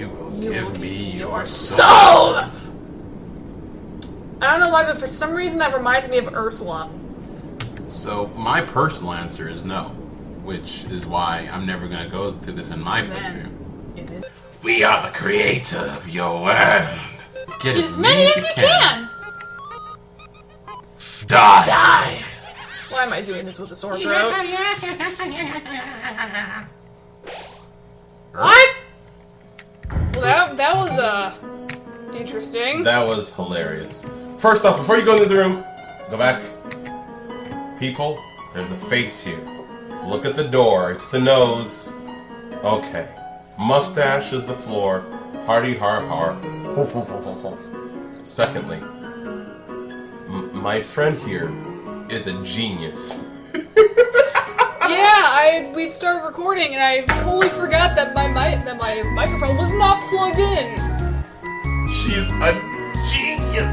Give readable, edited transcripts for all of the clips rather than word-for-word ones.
You will give me your soul! soul! I don't know why, but for some reason that reminds me of Ursula. So, my personal answer is no. Which is why I'm never going to go through this in my playthrough. It is. We are the creator of your world. Get as many as you can! Die! Die! Why am I doing this with a sore throat? What? Well, that was, interesting. That was hilarious. First off, before you go into the room, go back. People, there's a face here. Look at the door. It's the nose. Okay. Mustache is the floor. Hardy har har. Secondly, my friend here is a genius. Yeah, we'd started recording and I totally forgot that my microphone was not plugged in. She's a genius.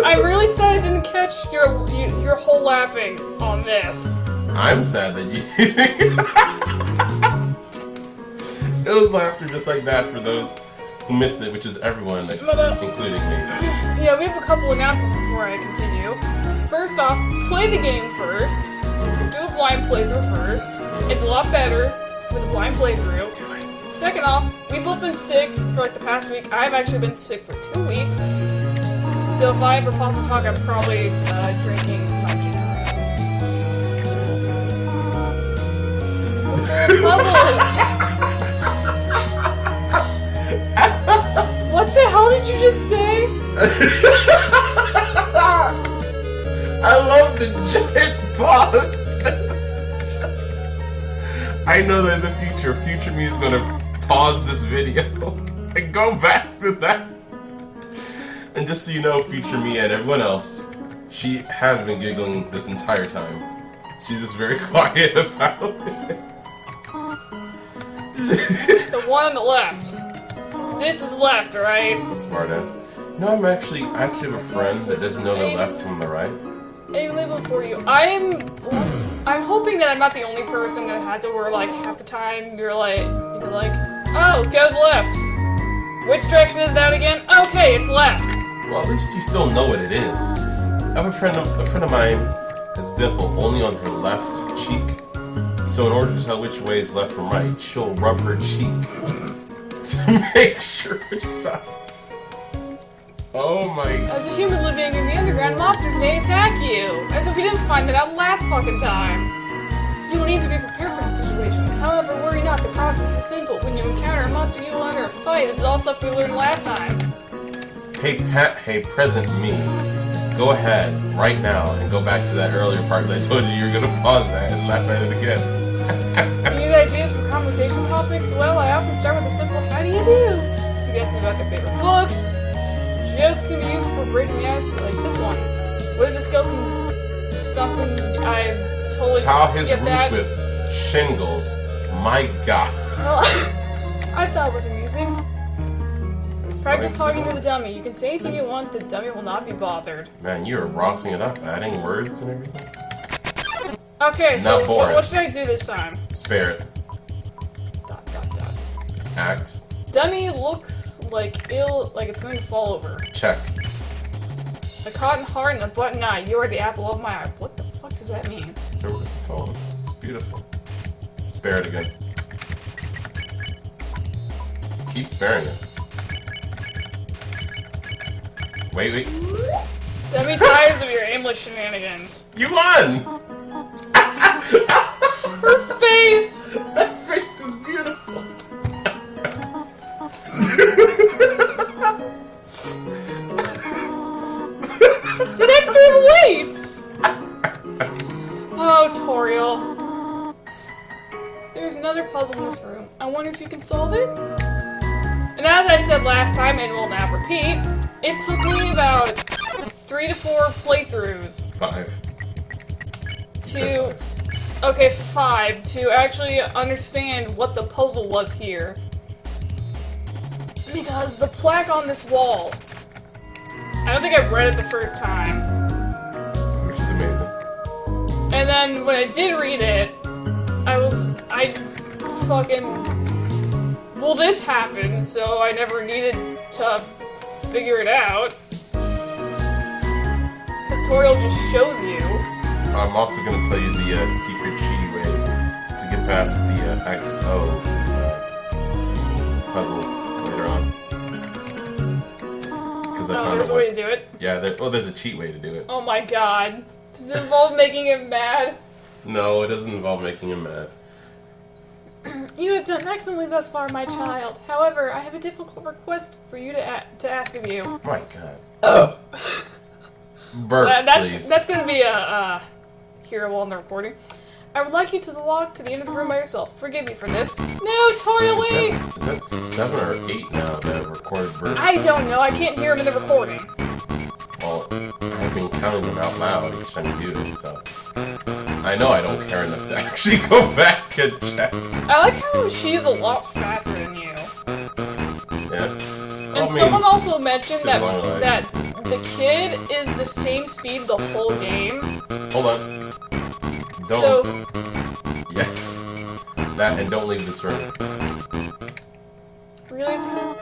I'm really sad I didn't catch your whole laughing on this. I'm sad that you... It was laughter just like that for those who missed it, which is everyone, including me. Yeah, we have a couple announcements before I continue. First off, play the game first. Do a blind playthrough first. It's a lot better with a blind playthrough. Second off, we've both been sick for like the past week. I've actually been sick for 2 weeks. So if I ever pause to talk, I'm probably drinking my ginger ale. Puzzles! What the hell did you just say? I love the giant pause. I know that in the future me is gonna pause this video and go back to that. And just so you know, future me and everyone else, she has been giggling this entire time. She's just very quiet about it. The one on the left. This is left, alright? Smartass. No, I actually have a friend that doesn't know the left from the right. A label for you. I'm hoping that I'm not the only person that has it where like half the time you're like, oh, go to the left. Which direction is that again? Okay, it's left. Well, at least you still know what it is. I have a friend of mine has dimple only on her left cheek. So in order to tell which way is left from right, she'll rub her cheek to make sure it's up. Oh my... As a human living in the underground, monsters may attack you. As if we didn't find that out last fucking time. You will need to be prepared for the situation. However, worry not, the process is simple. When you encounter a monster, you will enter a fight. This is all stuff we learned last time. Hey present me. Go ahead, right now, and go back to that earlier part that I told you were gonna pause that and laugh at it again. Do you need ideas for conversation topics? Well, I often start with a simple, how do you do? You guys know about their favorite books. Jokes can be used for breaking the ice, like this one. What did the skeleton... something... I totally Tile his skipped roof that. with shingles. My god. Well, I thought it was amusing. Practice talking to the dummy. You can say anything you want, the dummy will not be bothered. Man, you're rossing it up, adding words and everything. Okay, so boring. what should I do this time? Spare it. ... Act. Dummy looks like it's going to fall over. Check. A cotton heart and a button eye. You are the apple of my eye. What the fuck does that mean? It's a phone. It's beautiful. Spare it again. Keep sparing it. Wait. Dummy tires of your aimless shenanigans. You won! Her face! That face is beautiful. The next game waits! Oh, Toriel. There's another puzzle in this room. I wonder if you can solve it? And as I said last time, and will now repeat, it took me about 3 to 4 playthroughs. 5. Okay, 5, to actually understand what the puzzle was here. Because the plaque on this wall, I don't think I read it the first time. Which is amazing. And then when I did read it, I just fucking well, this happened, so I never needed to figure it out. The tutorial just shows you. I'm also going to tell you the secret cheaty way to get past the XO puzzle later on. Because I found there's a way to do it? Yeah, there's a cheat way to do it. Oh my god. Does it involve making him mad? No, it doesn't involve making him mad. You have done excellently thus far, my child. However, I have a difficult request for you to ask of you. My god. Burp, please. That's going to be a hearable on the recording. I would like you to walk to the end of the room by yourself. Forgive me for this. No, Tori, wait! Is that 7 or 8 now that I've recorded burps? I don't know. I can't hear him in the recording. Well, I've been counting them out loud each time you do it, so... I know I don't care enough to actually go back and check. I like how she's a lot faster than you. Yeah. And someone also mentioned that that the kid is the same speed the whole game. Hold on. Don't. So, yeah. That and don't leave this room. Really, it's gonna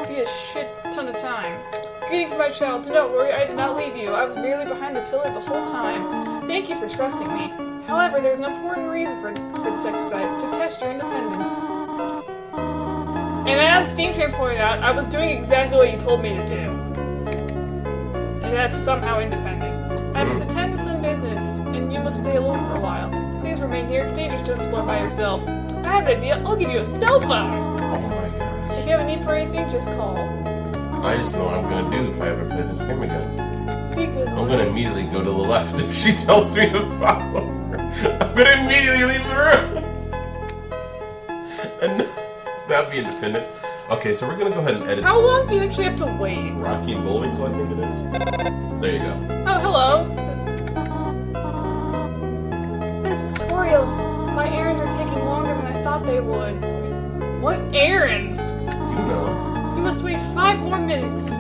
be a shit ton of time. Greetings, my child. Do not worry, I did not leave you. I was merely behind the pillar the whole time. Thank you for trusting me. However, there's an important reason for this exercise, to test your independence. And as Steam Train pointed out, I was doing exactly what you told me to do. And that's somehow independent. I must attend to some business, and you must stay alone for a while. Please remain here. It's dangerous to explore by yourself. I have an idea. I'll give you a cell phone. Oh my gosh. If you have a need for anything, just call. I just know what I'm gonna do if I ever play this game again. Be good. I'm gonna immediately go to the left if she tells me to follow her. I'm gonna immediately leave the room. And that'd be independent. Okay, so we're gonna go ahead and edit. How long do you actually have to wait? Rocky and Bullwinkle, I think it is. There you go. Oh, hello. This is tutorial. My errands are taking longer than I thought they would. What errands? You know. You must wait 5 more minutes.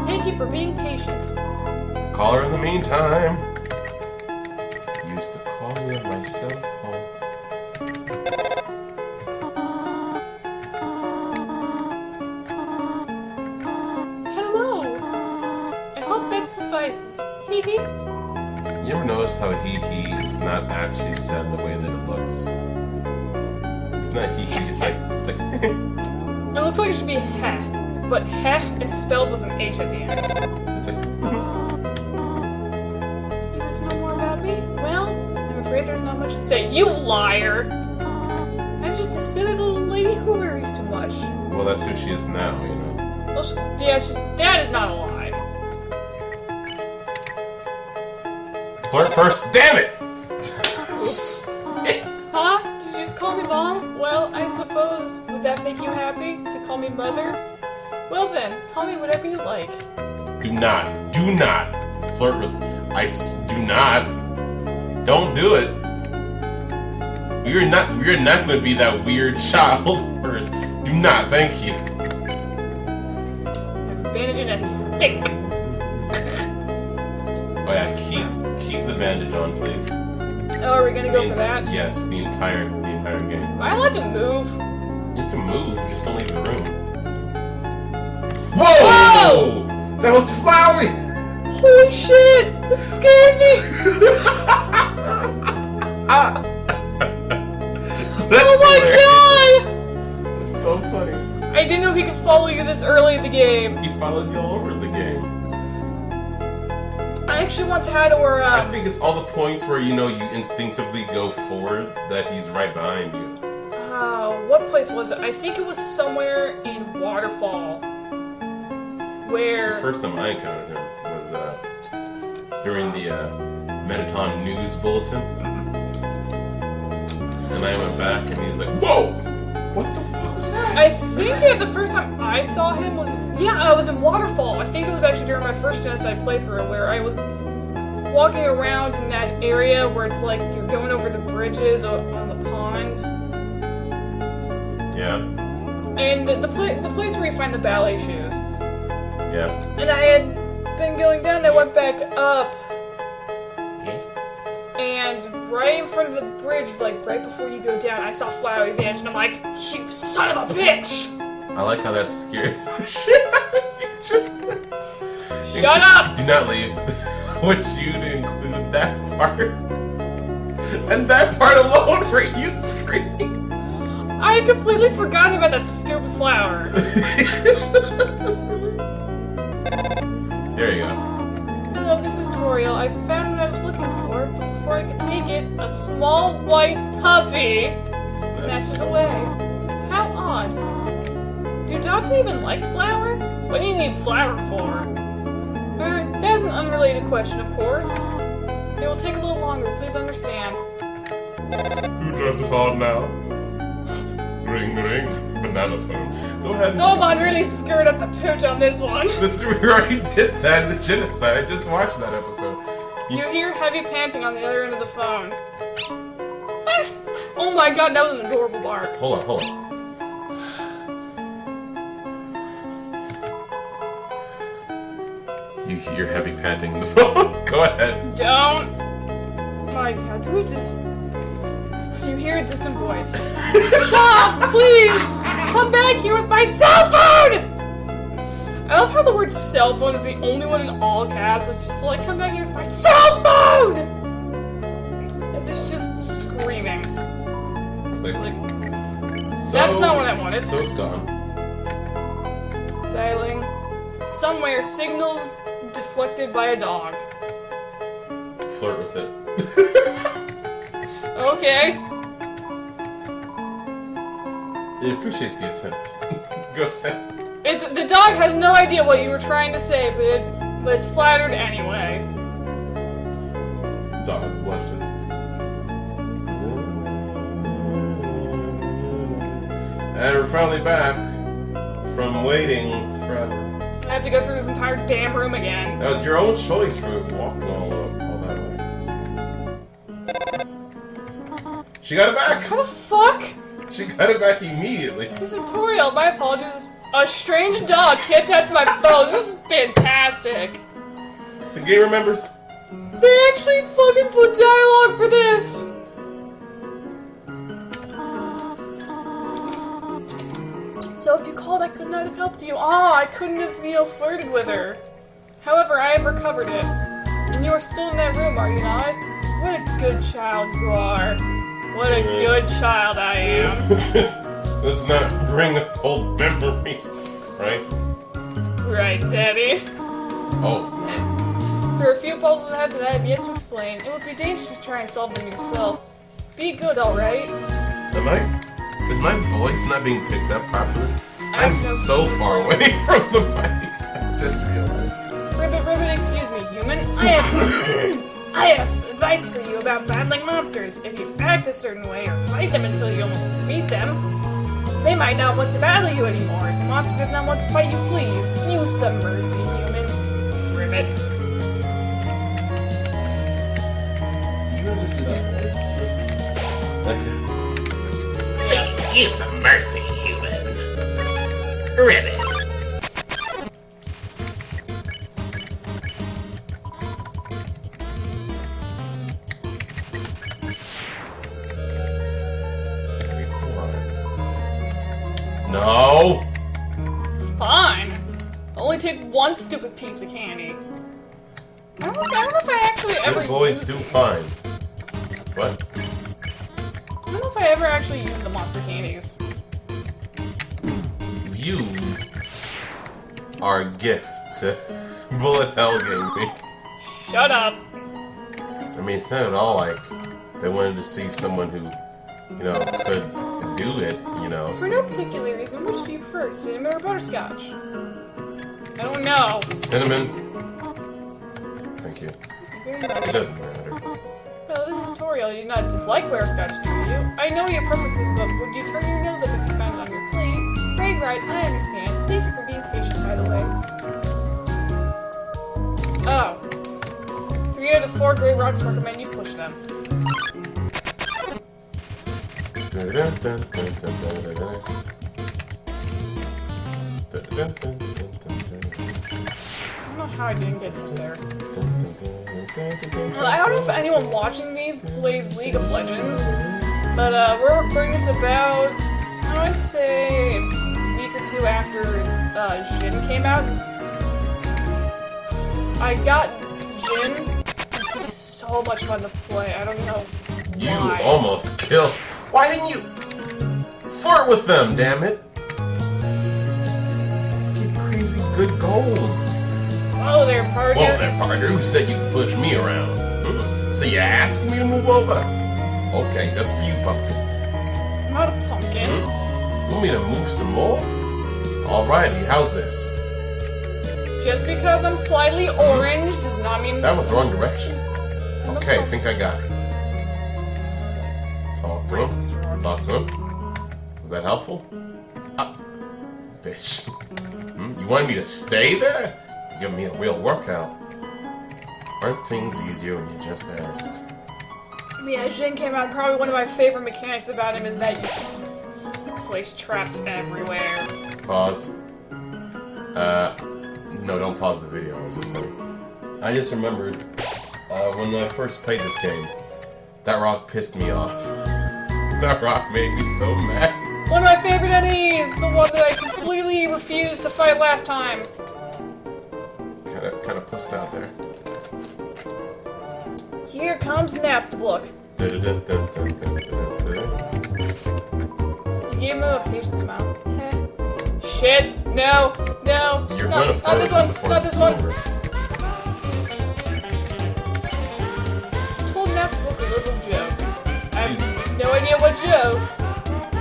Thank you for being patient. Call her in the meantime. Used to call me on my cell phone. Hello. I hope that suffices. Hee hee. You ever noticed how hee is not actually said the way that it looks? It's not hee, it's like It looks like it should be heh, but heh is spelled with an H at the end. it's like You want to know more about me? Well, I'm afraid there's not much to say. You liar! I'm just a silly little lady who worries too much. well, that's who she is now, you know. Well, that is not a lie. Flirt first, damn it! Huh? Did you just call me mom? Well, I suppose, would that make you happy, to call me mother? Well then, call me whatever you like. Do not flirt with. Do not. Don't do it. We're not gonna be that weird child first. Do not, thank you. I'm bandaging a stick. Oh yeah, keep the bandage on, please. Oh, are we gonna go for that? Yes, the entire game. Am I allowed to move? You can move, just don't leave the room. Whoa! Whoa! That was Flowey! Holy shit! That scared me! That's Oh my hilarious. That's so funny. god! I didn't know he could follow you this early in the game. He follows you all over the game. I actually once had where, I think it's all the points where, you know, you instinctively go forward that he's right behind you. what place was it? I think it was somewhere in Waterfall. Where... The first time I encountered him was during the Metaton News Bulletin. And I went back and he was like, whoa! What the fuck was that? I think the first time I saw him was... Yeah, I was in Waterfall. I think it was actually during my first Genocide playthrough where I was walking around in that area where it's like you're going over the bridges on the pond. Yeah. And the place where you find the ballet shoes. Yeah. And I had been going down, I went back up. And right in front of the bridge, like right before you go down. I saw Flowery vanish, and I'm like, you son of a bitch! I like how that scared the shit out of you. Just Shut up! Do not leave. I want you to include that part. And that part alone where you scream. I had completely forgotten about that stupid flower. There you go. Hello, this is Toriel. I found what I was looking for, but before I could take it, a small white puppy snatched it away. How odd. Do dogs even like flour? What do you need flour for? That's an unrelated question, of course. It will take a little longer, please understand. Who drives a car now? Ring, ring. Banana phone. Go ahead. Zolban really screwed up the pooch on this one. We already did that in the Genocide. I just watched that episode. You hear heavy panting on the other end of the phone. Oh my god, that was an adorable bark. Hold on. You hear heavy panting in the phone. Go ahead. Don't. My god, do we just... You hear a distant voice. Stop, please! Come back here with my cell phone! I love how the word cell phone is the only one in all caps. It's just like, come back here with my cell phone! It's just screaming. Click. So, that's not what I wanted. So it's gone. Dialing. Somewhere, signals deflected by a dog. Flirt with it. Okay. It appreciates the attempt. Go ahead. The dog has no idea what you were trying to say, but it's flattered anyway. Dog blushes. And we're finally back from waiting forever. I have to go through this entire damn room again. That was your own choice for walking all that way. She got it back! How the fuck? She got it back immediately. This is Toriel. My apologies. A strange dog kidnapped my phone. This is fantastic. The game remembers. They actually fucking put dialogue for this. So if you called, I could not have helped you. I couldn't have, flirted with her. However, I have recovered it. And you are still in that room, are you not? What a good child you are. What a good child I am. Let's not bring up old memories, right? Right, Daddy. Oh. There are a few puzzles ahead that I have yet to explain. It would be dangerous to try and solve them yourself. Be good, alright? Is my voice not being picked up properly? I'm so so far away from the mic. I just realized. Ribbit, excuse me, human. I have advice for you about battling monsters. If you act a certain way or fight them until you almost defeat them, they might not want to battle you anymore. If the monster does not want to fight you, please use some mercy, human. Ribbit. You gonna just do that voice? Yes. Use some mercy, human. Ribbit. No! Fine. Only take one stupid piece of candy. I don't know if I actually ever Good boys used do these. fine. What? I don't know if I ever actually used the monster candies. You are a gift to Bullet Hell gave me. Shut up. I mean, it's not at all like they wanted to see someone who, could do it, For no particular reason, which do you prefer, cinnamon or butterscotch? I don't know. Cinnamon. Thank you. Very much. It doesn't matter. Well, this is Toriel. You do not dislike butterscotch, do you? I know your preferences, but would you turn your nose up if you found it on your plate? Right, I understand. Thank you for being patient, by the way. Oh. 3 out of 4 gray rocks recommend you push them. I don't know how how I didn't get hit there. I don't know if anyone watching these plays League of Legends, but we're recording this about, I would say, a week or two after Jin came out. I got Jin. He's so much fun to play. I don't know why. You almost killed. Why didn't you flirt with them? Damn it! Get crazy good gold. Oh, there, partner. Whoa there, partner. Who said you could push me around? So you asked me to move over? Okay, just for you, pumpkin. I'm not a pumpkin. Want me to move some more? Alrighty, how's this? Just because I'm slightly orange does not mean... That was the wrong direction. Okay, I think I got it. Talk to him. Talk to him. Was that helpful? Bitch. You wanted me to stay there? You're giving me a real workout. Aren't things easier when you just ask? Yeah, Jin came out. Probably one of my favorite mechanics about him is that you place traps everywhere. Pause. No, don't pause the video. I just remembered when I first played this game, that rock pissed me off. That rock made me so mad. One of my favorite enemies, the one that I completely refused to fight last time. Kind of pussed out there. Here comes Napstablook. You gave him a patience amount. Shit! No! No! You're no, gonna not this one! Not this one! Over. I told Napstablook a little joke. I have no idea what joke.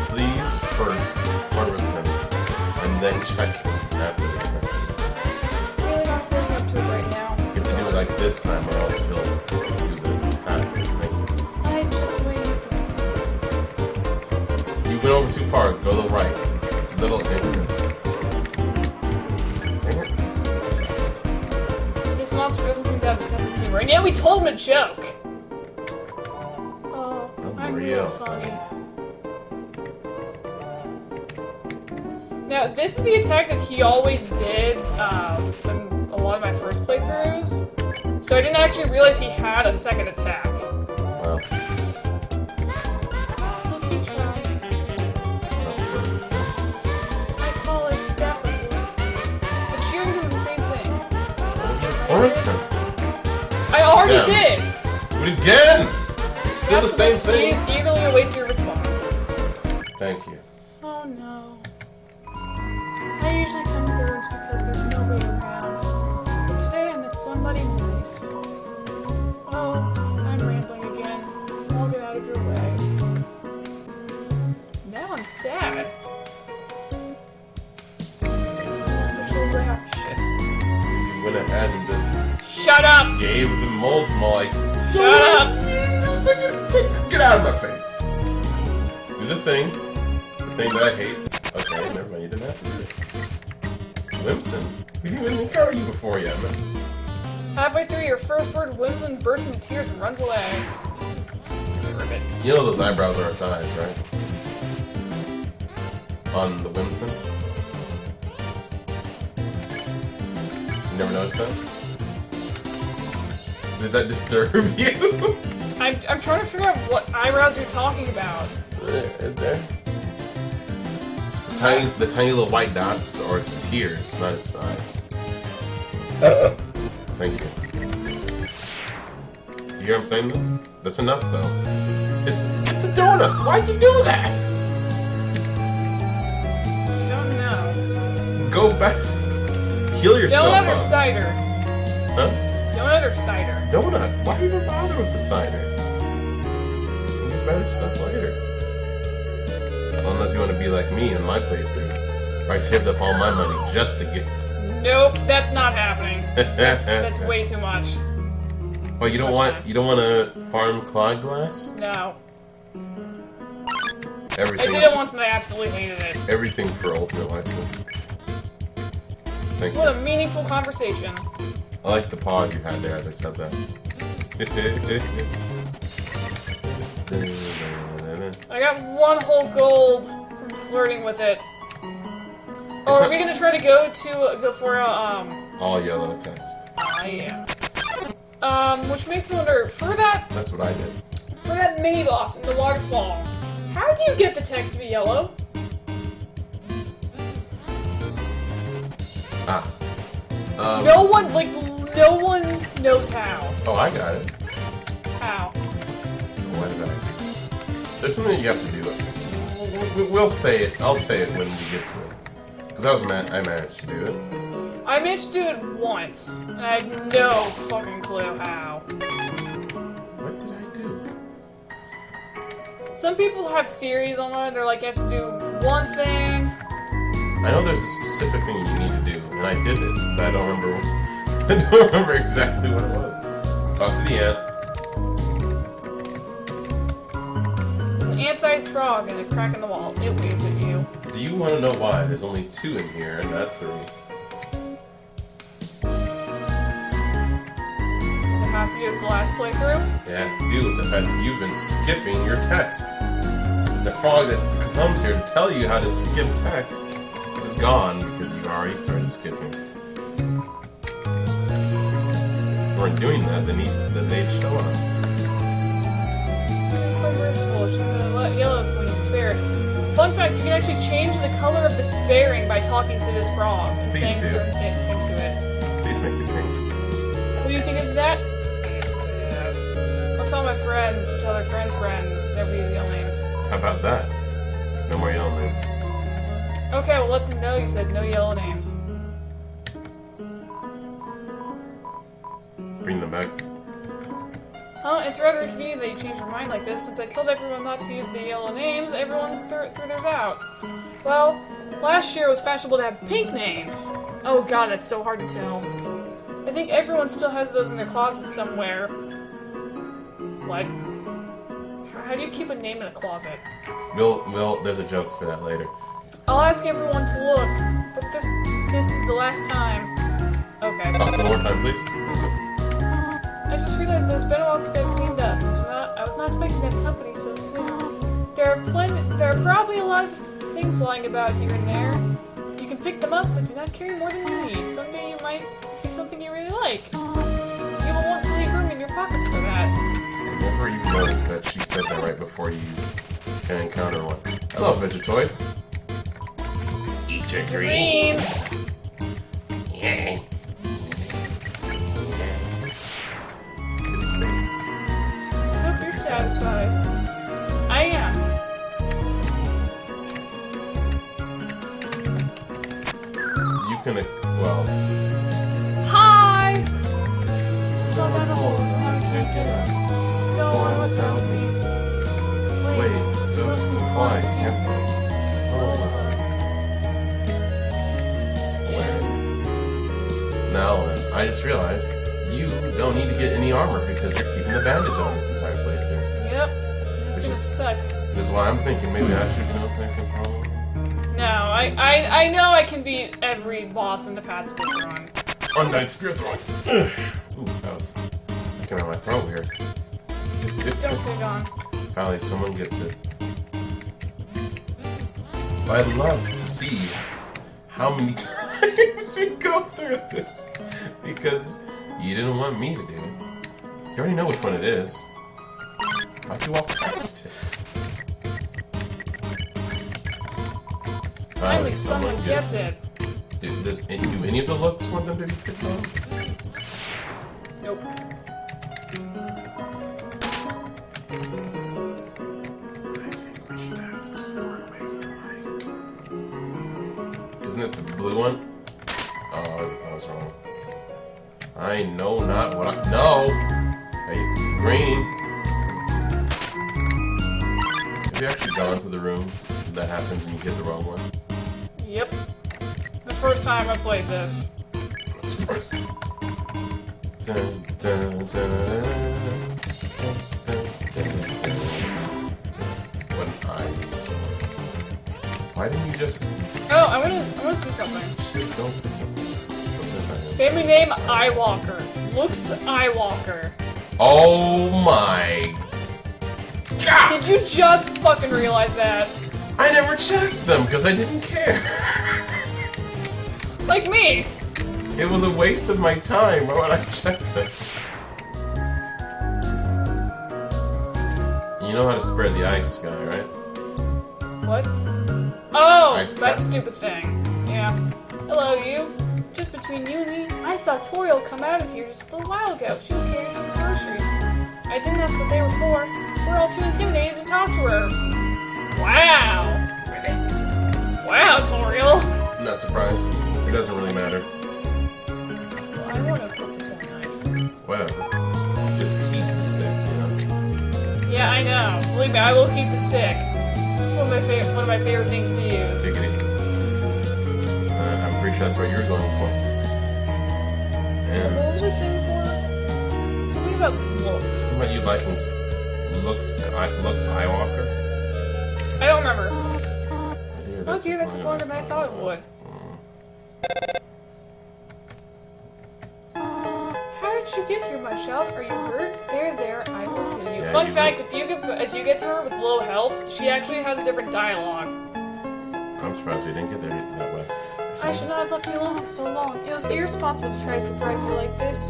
Please first flirt with him, and then check him after this next one. Really not feeling up to it right now. You have to do it like this time, or else he'll do the happy thing. I just waited. You went over too far. Go to the right. Little increments. This monster doesn't seem to have a sense of humor, and yet we told him a joke. Oh, I'm real funny. Now, this is the attack that he always did in a lot of my first playthroughs, so I didn't actually realize he had a second attack. Wow. Let me try. I call it definitely. But cheering does the same thing. Flirt with him. I already did! Do it again! It's still the same thing. Eagerly awaits your response. Thank you. Oh no. I usually come to the rooms because there's nobody around. But today I met somebody nice. Oh, I'm rambling again. I'll get out of your way. Now I'm sad. Shit. Because you went ahead and just Shut up! gave the molds more like, Shut up! Just get out of my face. Do the thing that I hate. Okay, never mind, you didn't have to do it. Whimsun? We didn't even encounter you before yet, man. Halfway through your first word, Whimsun bursts into tears and runs away. Ribbit. You know those eyebrows are its eyes, right? On the Whimsun? You never noticed that? Did that disturb you? I'm trying to figure out what eyebrows you're talking about. Right there. The tiny little white dots are its tears, not its eyes. Thank you. You hear what I'm saying though? That's enough though. It's a donut! Why'd you do that? Don't know. Go back. Heal yourself Donut or up. cider? Huh? Donut or cider? Donut. Why even bother with the cider? You do better stuff later. Unless you want to be like me in my playthrough. Where I saved up all my money just to get... Nope, that's not happening. That's way too much. Well, you don't want to farm Clyde Glass? No. Everything. I did it once and I absolutely hated it. Everything for Ultimate Waifu. Thank you. What a meaningful conversation. I like the pause you had there as I said that. I got one whole gold from flirting with it. Oh, are we gonna try to go for all yellow text. I am. Which makes me wonder, for that That's what I did. mini boss in the waterfall, how do you get the text to be yellow? No one knows how. Oh, I got it. How? What did I do? There's something you have to do. We'll say it. I'll say it when we get to it. Because I managed to do it. I managed to do it once, and I had no fucking clue how. What did I do? Some people have theories on it. They're like, you have to do one thing. I know there's a specific thing you need to do, and I did it, but I don't remember. I don't remember exactly what it was. Talk to the ant. There's an ant-sized frog and a crack in the wall. It waves at you. Do you want to know why? There's only 2 in here, and not 3. Does it have to do with the last playthrough? It has to do with the fact that you've been skipping your texts. The frog that comes here to tell you how to skip texts is gone because you already started skipping. If you weren't doing that, then they'd show up. Quite merciful. She's gonna let yellow when you spare it. Fun fact, you can actually change the color of the sparing by talking to this frog and Please saying do. certain things to it. Please make it pink. What do you think of that? I'll tell my friends to tell their friends' friends. Never use yellow names. How about that? No more yellow names. Okay, well let them know you said no yellow names. Bring them back. Huh? It's rather inconvenient that you changed your mind like this. Since I told everyone not to use the yellow names, everyone threw theirs out. Well, last year it was fashionable to have pink names. Oh god, that's so hard to tell. I think everyone still has those in their closets somewhere. What? How do you keep a name in a closet? There's a joke for that later. I'll ask everyone to look, but this is the last time. Okay. Talk one more time, please. I just realized that it's been a while since I've cleaned up. I was not expecting to have company so soon. There are probably a lot of things lying about here and there. You can pick them up, but do not carry more than you need. Someday you might see something you really like. You will want to leave room in your pockets for that. I never even noticed that she said that right before you can encounter one. Hello, Vegetoid. Eat your Greens! Yay. Good space. I hope you're satisfied. I am. You can, well... Hi! Fell down a hole. Now I can't get up. No one without me. Wait, ghosts can fly, can't they? Now then, I just realized you don't need to get any armor because you're keeping the bandage on this entire playthrough. Yep. It's Which gonna is- suck. Which is why I'm thinking maybe I should take control. No, I know I can beat every boss in the Pacifist run. Undying Spear Throwing. Ooh, that was coming out of my throat weird. Don't pick on. Finally, someone gets it. But I'd love to see how many times we go through this. Because you didn't want me to do it. You already know which one it is. Why'd you walk past it? Finally, someone gets it. Do any of the looks want them to be picked on? Nope. I think we should have the door away from the mic. Isn't it the blue one? Oh, I was wrong. I know not what I... No! Hey, green. Have you actually gone to the room that happens when you hit the wrong one? Yep. The first time I played this. That's worse. Dun, dun, dun, dun, what eyes? Why didn't you just... Oh, I'm gonna do something. Shit, don't pick something. Family name Eyewalker. Looks Eyewalker. Oh my... God! Did you just fucking realize that? I never checked them because I didn't care. Like me. It was a waste of my time. Why would I check that? You know how to spread the ice, guy, right? What? Oh, Ice that cap. stupid thing. Yeah. Hello, you. Just between you and me, I saw Toriel come out of here just a little while ago. She was carrying some groceries. I didn't ask what they were for. We're all too intimidated to talk to her. Wow. Wow, Toriel. I'm not surprised. It doesn't really matter. Well, I want to cook the toy knife. Whatever. Just keep the stick, you know? Yeah, I know. Believe me, I will keep the stick. It's one of my favorite things to use. Diggity. I'm pretty sure that's what you're going for. And What was I saying before? Something about looks. what about you liking looks Skywalker? I don't remember. Dear, Oh dear, that took longer than I thought it would. How did you get here, my child? Are you hurt? There, I will heal you. Yeah, Fun you fact, if you get to her with low health, she actually has different dialogue. I'm surprised we didn't get there that way. I should not have left you alone for so long. It was irresponsible to try to surprise you like this.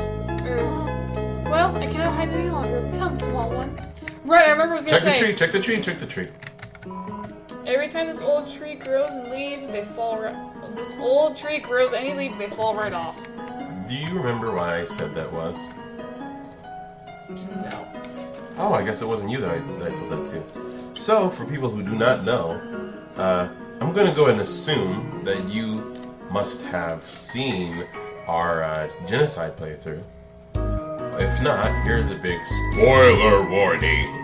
Well, I cannot hide any longer. Come, small one. Right, I remember I was gonna Check the say. tree, check the tree, check the tree. Every time this old tree grows and leaves, they fall right. This old tree grows any leaves, they fall right off. Do you remember why I said that was? No. Oh, I guess it wasn't you that I told that to. So, for people who do not know, I'm gonna go ahead and assume that you must have seen our genocide playthrough. If not, here's a big spoiler warning.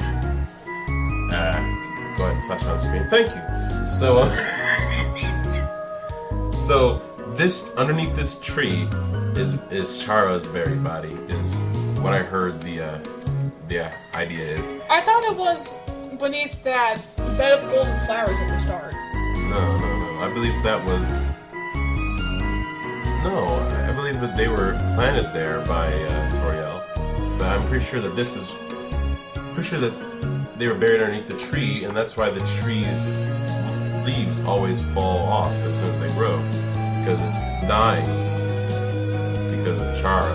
Go ahead and flash on screen. Thank you. So, so this underneath this tree is Chara's very body. Is what I heard the idea is. I thought it was beneath that bed of golden flowers at the start. No. I believe that was. No, I believe that they were planted there by Toriel. But I'm pretty sure that this is. Pretty sure that they were buried underneath the tree, and that's why the tree's leaves always fall off as soon as they grow, because it's dying because of Chara.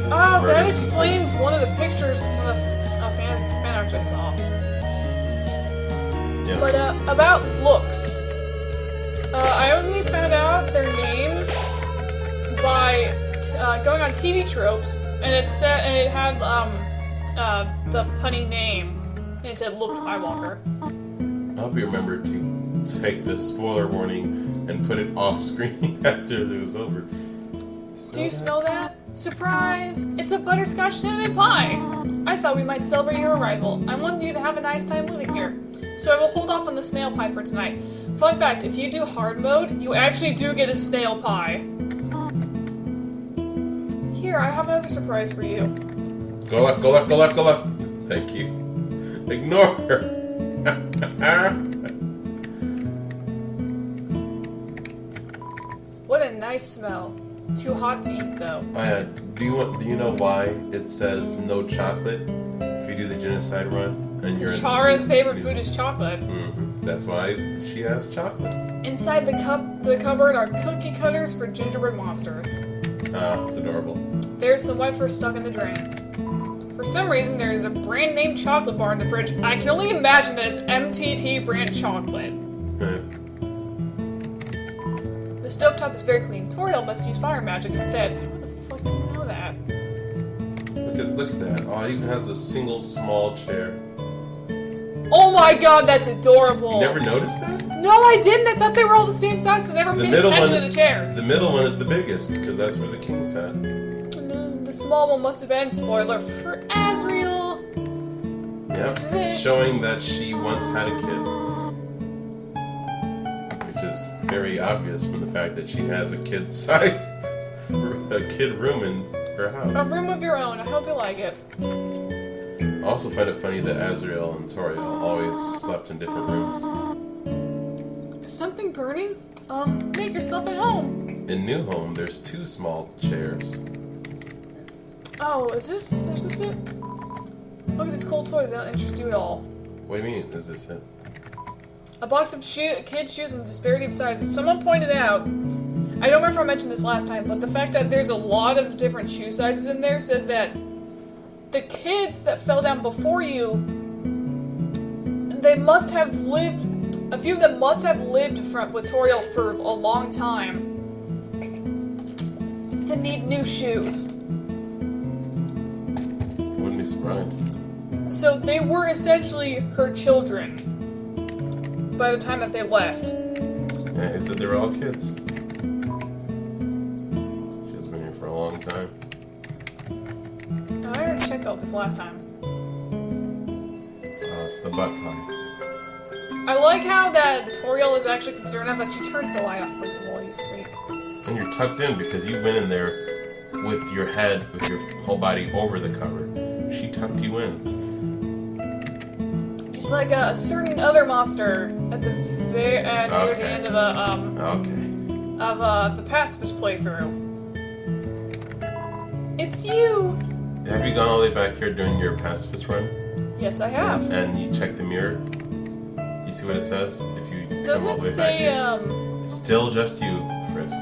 Oh, that Murders and explains sins. one of the pictures from the fan art I saw. Yeah. But about looks, I only found out their name by going on TV tropes, and it had the punny name, and it said "Luke Skywalker." I hope you remember to take the spoiler warning and put it off screen after it was over. Do you smell that? Surprise! It's a butterscotch cinnamon pie! I thought we might celebrate your arrival. I wanted you to have a nice time living here. So I will hold off on the snail pie for tonight. Fun fact, if you do hard mode, you actually do get a snail pie. Here, I have another surprise for you. Go left, go left, go left, go left. Thank you. Ignore her. What a nice smell. Too hot to eat, though. Do you know why it says no chocolate if you do the genocide run? And you're Chara's favorite food is chocolate. Mm-hmm. That's why she has chocolate. Inside the cupboard are cookie cutters for gingerbread monsters. Ah, it's adorable. There's some wet fruit stuck in the drain. For some reason, there's a brand name chocolate bar in the fridge. I can only imagine that it's MTT brand chocolate. The stovetop is very clean. Toriel must use fire magic instead. How the fuck do you know that? Look at that. Oh, it even has a single small chair. Oh my god, that's adorable. You never noticed that? No, I didn't. I thought they were all the same size, so I never paid attention to the chairs. The middle one is the biggest, because that's where the king sat. The small one must have been, spoiler, for Asriel. Yeah, This is it. showing that she once had a kid. Which is very obvious from the fact that she has a kid-sized kid room in her house. A room of your own. I hope you like it. I also find it funny that Azrael and Toriel always slept in different rooms. Is something burning? Make yourself at home. In New Home, there's 2 small chairs. Oh, is this it? Look at these cool toys. They don't interest you at all. What do you mean, is this it? A box of kids' shoes in disparity of sizes. Someone pointed out, I don't remember if I mentioned this last time, but the fact that there's a lot of different shoe sizes in there says that the kids that fell down before you, they must have lived, a few of them must have lived with Toriel for a long time to need new shoes. Wouldn't be surprised. So they were essentially her children by the time that they left. Yeah, he said they were all kids. She's been here for a long time. Oh, I already checked all this last time. Oh, it's the butt pie. I like how that Toriel is actually concerned enough that she turns the light off for you while you sleep. And you're tucked in because you went in there with your head, with your whole body over the cover. She tucked you in. She's like a certain other monster at the near the end of the Pacifist playthrough. It's you. Have you gone all the way back here during your pacifist run? Yes, I have. And you check the mirror? You see what it says? If you Doesn't come all it the way say back here. Still just you, Frisk.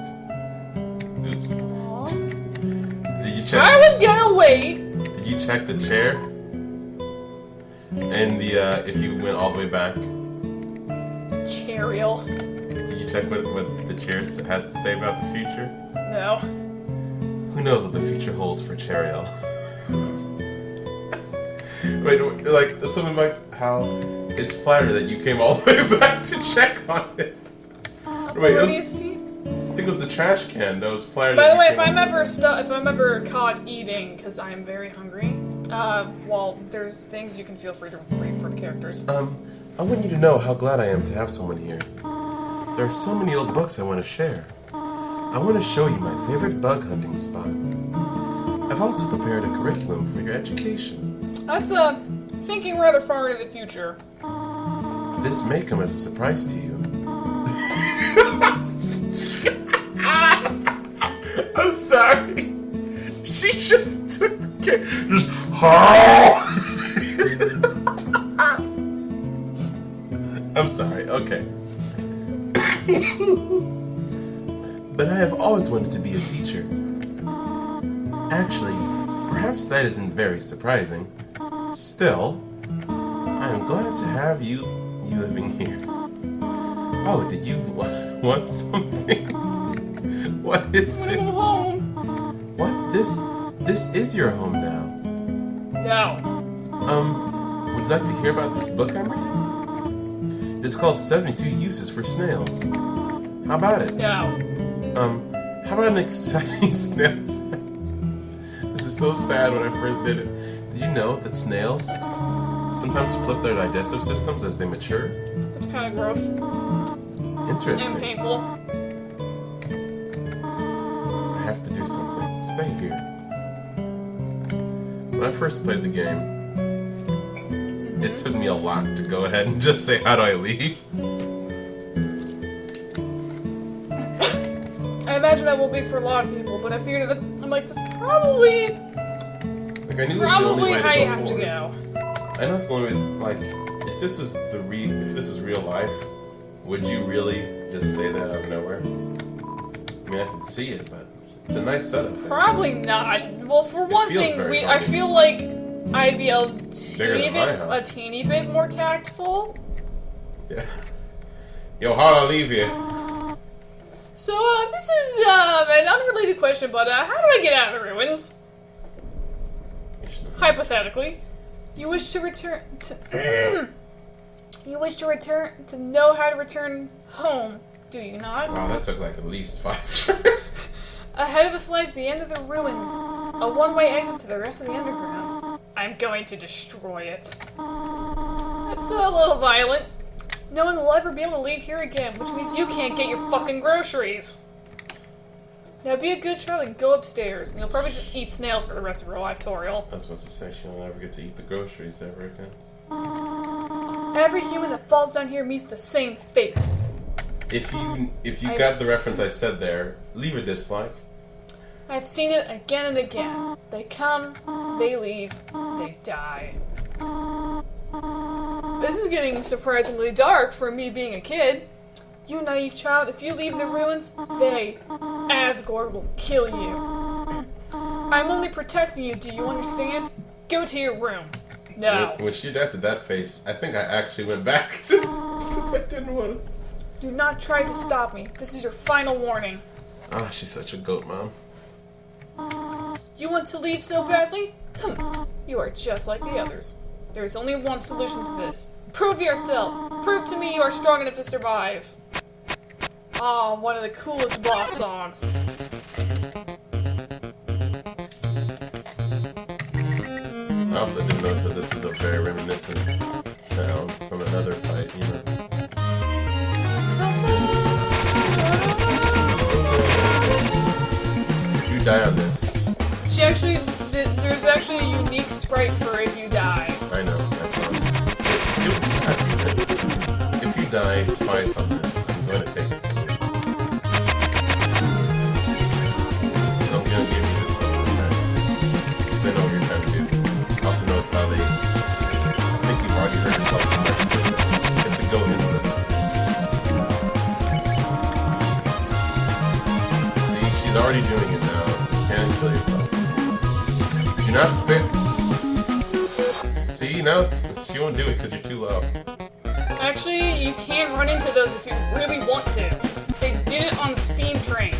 Oops. Did you check? I was gonna wait. Did you check the chair? And the if you went all the way back, Chariel. did you check what the chair has to say about the future? No. Who knows what the future holds for Chariel? Wait, like something like how it's flattering that you came all the way back to check on it. Wait, Where do you see? I think it was the trash can that was flattering. By the way, if I'm ever caught eating because I am very hungry, well, there's things you can feel free to read from characters. I want you to know how glad I am to have someone here. There are so many old books I want to share. I want to show you my favorite bug hunting spot. I've also prepared a curriculum for your education. That's thinking rather far into the future. This may come as a surprise to you. I'm sorry. She just took the just I'm sorry, okay. But I have always wanted to be a teacher. Actually, perhaps that isn't very surprising. Still, I'm glad to have you living here. Oh, did you want something? What is it? Go home. What? This is your home now. No. Would you like to hear about this book I'm reading? It's called 72 Uses for Snails. How about it? No. How about an exciting snail fact? This is so sad when I first did it. Did you know that snails sometimes flip their digestive systems as they mature? It's kind of gross. Interesting. And painful. I have to do something. Stay here. When I first played the game, it took me a lot to go ahead and just say, how do I leave? I imagine that will be for a lot of people, but I figured that I'm like, this probably Like I knew it was the only way how to you go have forward. to go. I know it's the only way. Like, if this is real life, would you really just say that out of nowhere? I mean, I can see it, but it's a nice setup. There. Probably not. Well, for one feels thing, very I homey. feel like I'd be Bigger than my house. a teeny bit more tactful. Yeah. Yo, how'd I leave here? So, this is an unrelated question, but how do I get out of the ruins? Hypothetically, you wish to return to... to know how to return home, do you not? Wow, that took like at least 5 tries. Ahead of us lies the end of the ruins, a one-way exit to the rest of the underground. I'm going to destroy it. It's a little violent. No one will ever be able to leave here again, which means you can't get your fucking groceries. Now be a good child and go upstairs, and you'll probably just eat snails for the rest of your life, Toriel. I was about to say she'll never get to eat the groceries ever again. Every human that falls down here meets the same fate. If you got the reference I said there, leave a dislike. I've seen it again and again. They come, they leave, they die. This is getting surprisingly dark for me being a kid. You naive child, if you leave the ruins, they, Asgore, will kill you. I'm only protecting you, do you understand? Go to your room. No. When she adapted that face, I think I actually went back to because I didn't want to. Do not try to stop me. This is your final warning. Ah, she's such a goat mom. You want to leave so badly? You are just like the others. There is only one solution to this. Prove yourself. Prove to me you are strong enough to survive. Ah, one of the coolest boss songs. I also didn't notice that this was a very reminiscent sound from another fight, you know. If you die on this, There's actually a unique sprite for if you die. I know, that's not. If you die twice on this, I'm going to take it. So I'm going to give you this one, okay? Because I know what you're trying to do. Also notice how they... I think you've already hurt yourself too much. You have to go into the... See, she's already doing it now. You can't kill yourself. Do not spit. See, now she won't do it because you're too low. Actually, you can't run into those if you really want to. They did it on Steam Train.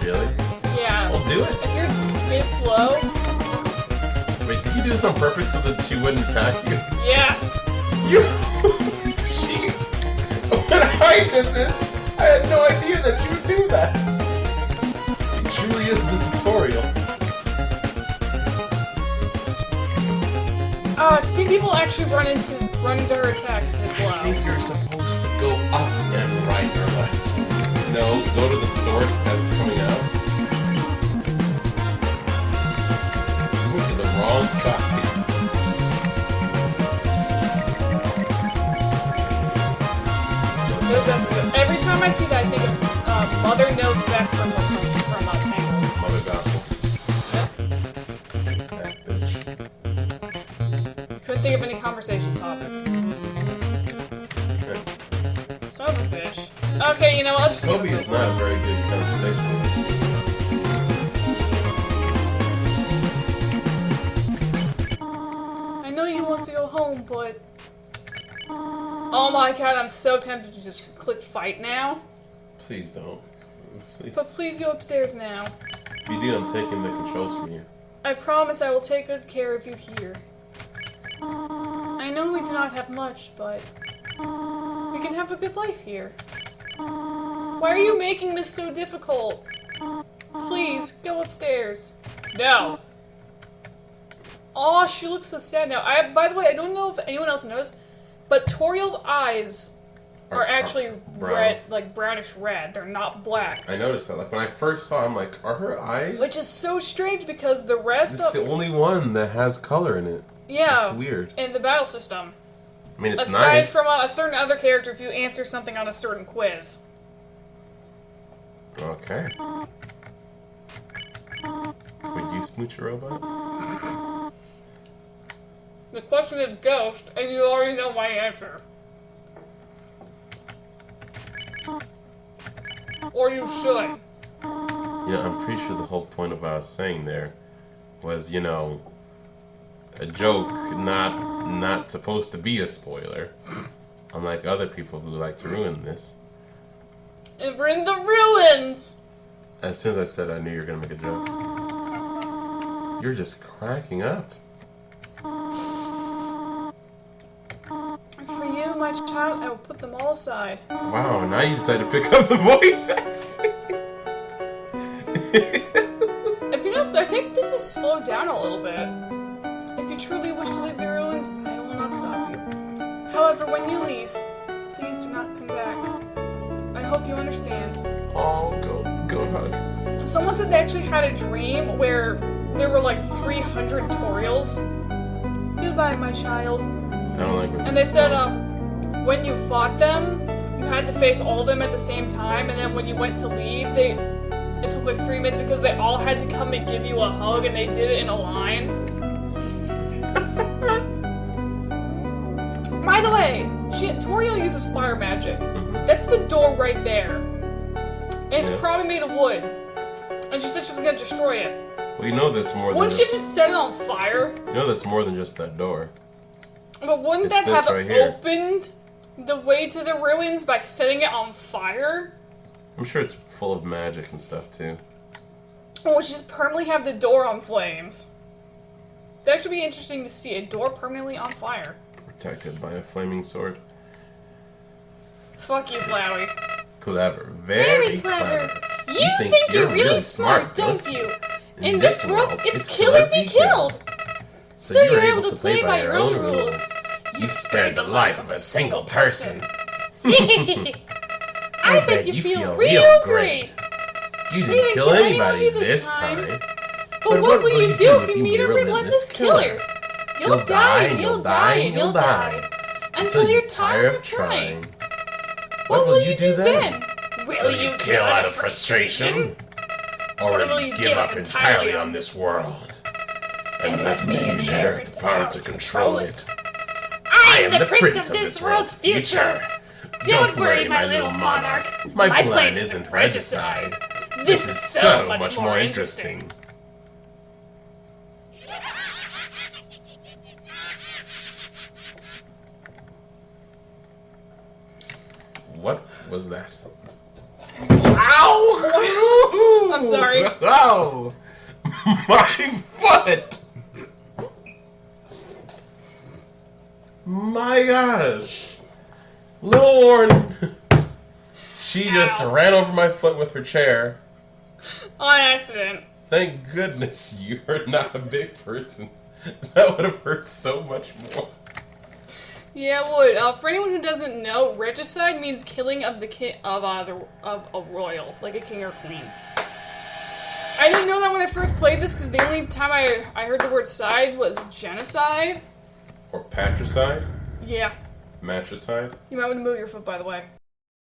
Really? Yeah. Well, do it. If you're this low... Wait, did you do this on purpose so that she wouldn't attack you? Yes! You... When I did this, I had no idea that she would do that. She truly is the tutorial. I've seen people actually run into her attacks this I low. think you're supposed to go up and right or left. No, go to the source that's coming out. You went to the wrong side. Knows best for them. Every time I see that, I think of Mother Knows Best from Tangled. Mother Gospel. That bitch. Couldn't think of any conversation topics. Son of a bitch. Okay, you know what? Let's just Toby is not a very good conversationalist. I know you want to go home, but... Oh my god, I'm so tempted to just click fight now. Please don't. Please. But please go upstairs now. If you do, I'm taking the controls from you. I promise I will take good care of you here. I know we do not have much, but... we can have a good life here. Why are you making this so difficult? Please, go upstairs. No. Aw, she looks so sad now. By the way, I don't know if anyone else knows, but Toriel's eyes are actually brown. red, like brownish red. They're not black. I noticed that. Like when I first saw, I'm like, are her eyes? Which is so strange because the rest It's of the only one that has color in it. yeah, It's weird. in the battle system. I mean, it's Aside nice. from a certain other character, if you answer something on a certain quiz. Okay. Would you smooch a robot? The question is ghost, and you already know my answer. Or you should. You know, I'm pretty sure the whole point of what I was saying there was, you know, a joke, not supposed to be a spoiler. Unlike other people who like to ruin this. And we're in the ruins! As soon as I said I knew you were gonna make a joke. You're just cracking up. And for you, my child, I will put them all aside. Wow, now you decided to pick up the voice acting. If you notice, I think this is slowed down a little bit. If you truly wish to leave the ruins, I will not stop you. However, when you leave, please do not come back. I hope you understand. Oh, go hug. Someone said they actually had a dream where there were like 300 Toriels. Goodbye, my child. I don't like what And this they said, is going. when you fought them, you had to face all of them at the same time, and then when you went to leave, it took like 3 minutes because they all had to come and give you a hug, and they did it in a line. By the way, Toriel uses fire magic. Mm-hmm. That's the door right there. And it's probably made of wood. And she said she was gonna destroy it. Well, you know that's more than Wouldn't she just set it on fire? You know that's more than just that door. But wouldn't It's that this have right here. opened the way to the ruins by setting it on fire? I'm sure it's full of magic and stuff too. Or would she just permanently have the door on flames? That'd actually be interesting to see, a door permanently on fire. Protected by a flaming sword. Fuck you, Flowey. Clever. Very clever. You think you're really smart, don't you? In this world, it's kill or be killed. So you're able to play by your own rules. You spared the life of a single person. I bet you feel real great. You didn't kill anybody this time. But what will you do if you meet a relentless killer? You'll die and you'll die and you'll die. Until you're tired of trying. What will you do then? Will you kill out of frustration? Or will you give up entirely on this world? And let me inherit the power to control it. I am the prince of this world's future. Don't worry, my little monarch. My plan isn't regicide. This is so much more interesting. What was that? Ow! I'm sorry. Ow! My foot! My gosh. Little warning. She just ran over my foot with her chair. On accident. Thank goodness you're not a big person. That would have hurt so much more. Yeah, it would. For anyone who doesn't know, regicide means killing of the of a royal, like a king or queen. I didn't know that when I first played this because the only time I heard the word side was genocide. Or patricide? Yeah. Matricide? You might want to move your foot, by the way.